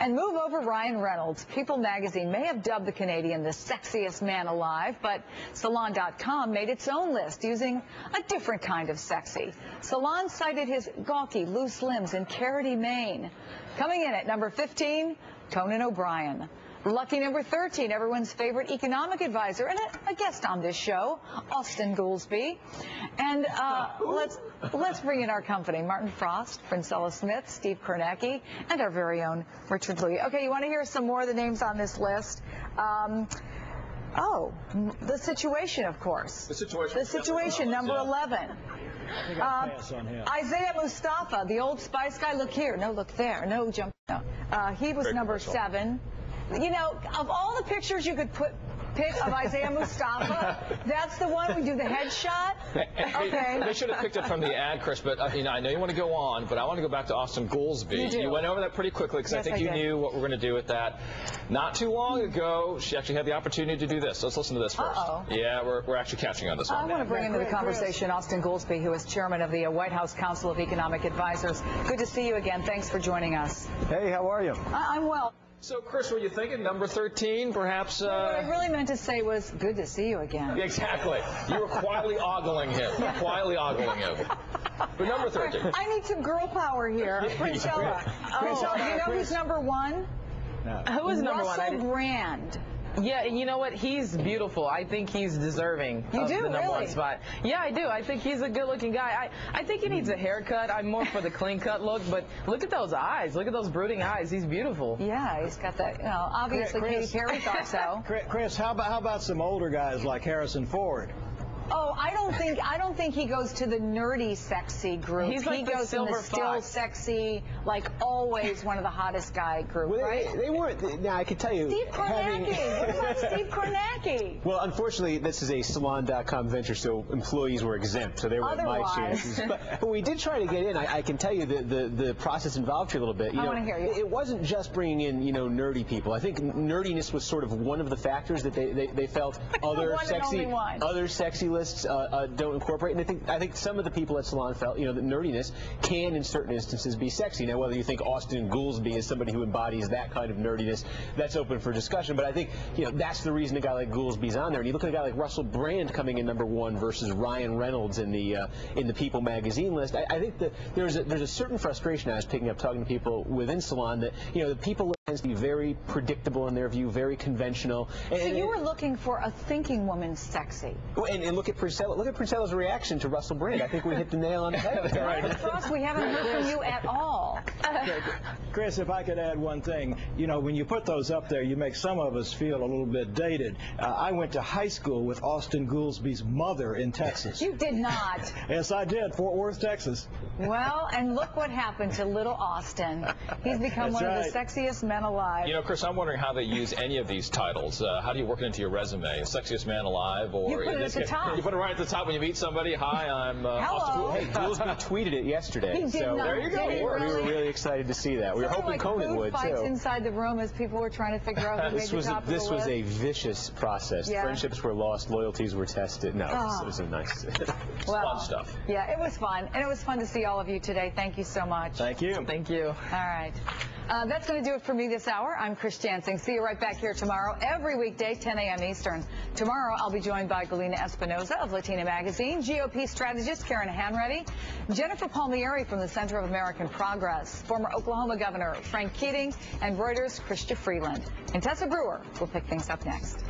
And move over Ryan Reynolds. People magazine may have dubbed the Canadian the sexiest man alive, but Salon.com made its own list using a different kind of sexy. Salon cited his gawky, loose limbs and carroty mane. Coming in at number 15, Conan O'Brien. Lucky number 13, everyone's favorite economic advisor and a guest on this show, Austin Goolsbee. And let's bring in our company, Martin Frost, Princella Smith, Steve Kornacki, and our very own Richard Lee. Okay, you want to hear some more of the names on this list? The Situation, of course. The Situation, number 11. Isaiah Mustafa, the Old Spice guy. Look here. No, look there. No, jump. No. He was number 7. You know, of all the pictures you could pick of Isaiah Mustafa, that's the one. We do the headshot. Okay. They should have picked it from the ad, Chris, but I know you want to go on, but I want to go back to Austin Goolsbee. You went over that pretty quickly because I think you knew what we're going to do with that. Not too long ago, she actually had the opportunity to do this. Let's listen to this first. Yeah, we're actually catching on this one. I want to bring into the conversation Austin Goolsbee, who is chairman of the White House Council of Economic Advisors. Good to see you again. Thanks for joining us. Hey, how are you? I'm well. So, Chris, were you thinking number 13, perhaps? What I really meant to say was, good to see you again. Exactly. You were quietly ogling him. Quietly ogling him. But number 13. I need some girl power here. Princella. Princella, do you know who's number 1? No. Who is number 1? Russell Brand. Yeah, you know what? He's beautiful. I think he's deserving of the number 1 spot. Yeah, I do. I think he's a good-looking guy. I think he needs a haircut. I'm more for the clean-cut look, but look at those eyes. Look at those brooding eyes. He's beautiful. Yeah, he's got that, obviously Katy Perry thought so. Chris, how about some older guys like Harrison Ford? Oh, I don't think he goes to the nerdy sexy group. He goes in the still sexy, like always one of the hottest guy group, well, right? They weren't. Now I can tell you. Steve Kornacki. What about Steve Kornacki? Well, unfortunately, this is a Salon.com venture, so employees were exempt, so they weren't my chances. But we did try to get in. I can tell you the process involved here a little bit. I want to hear you. It wasn't just bringing in nerdy people. I think nerdiness was sort of one of the factors that they felt other sexy lists don't incorporate, and I think some of the people at Salon felt that nerdiness can in certain instances be sexy. Now whether you think Austin Goolsbee is somebody who embodies that kind of nerdiness, that's open for discussion, but I think that's the reason a guy like Goolsbee's on there. And you look at a guy like Russell Brand coming in number 1 versus Ryan Reynolds in the People magazine list. I think that there's a certain frustration I was picking up talking to people within Salon that the People tends to be very predictable in their view, very conventional. So you were looking for a thinking woman sexy. And look at Princella. Look at Princella's reaction to Russell Brand. I think we hit the nail on the head. Right. Frost, we haven't heard from you at all. Chris, if I could add one thing, when you put those up there, you make some of us feel a little bit dated. I went to high school with Austin Goolsbee's mother in Texas. You did not. Yes, I did. Fort Worth, Texas. Well, and look what happened to little Austin. He's become one of the sexiest men alive. Chris, I'm wondering how they use any of these titles. How do you work it into your resume? Sexiest man alive, or you put it at the top. You put it right at the top when you meet somebody. Hi, I'm Hello. Hey, Goolsbee tweeted it yesterday. He did so not. There you go. We were really excited to see that. We were hoping Conan would too. Fights inside the room as people were trying to figure out who made the top of the list. This was a vicious process. Yeah. Friendships were lost, loyalties were tested. No, it was a nice. Fun stuff. Yeah, it was fun, and it was fun to see all of you today. Thank you so much. Thank you. Thank you. All right. That's going to do it for me this hour. I'm Chris Jansing. See you right back here tomorrow, every weekday, 10 a.m. Eastern. Tomorrow, I'll be joined by Galina Espinoza of Latina Magazine, GOP strategist Karen Hanratty, Jennifer Palmieri from the Center of American Progress, former Oklahoma Governor Frank Keating, and Reuters' Chrystia Freeland. And Tessa Brewer will pick things up next.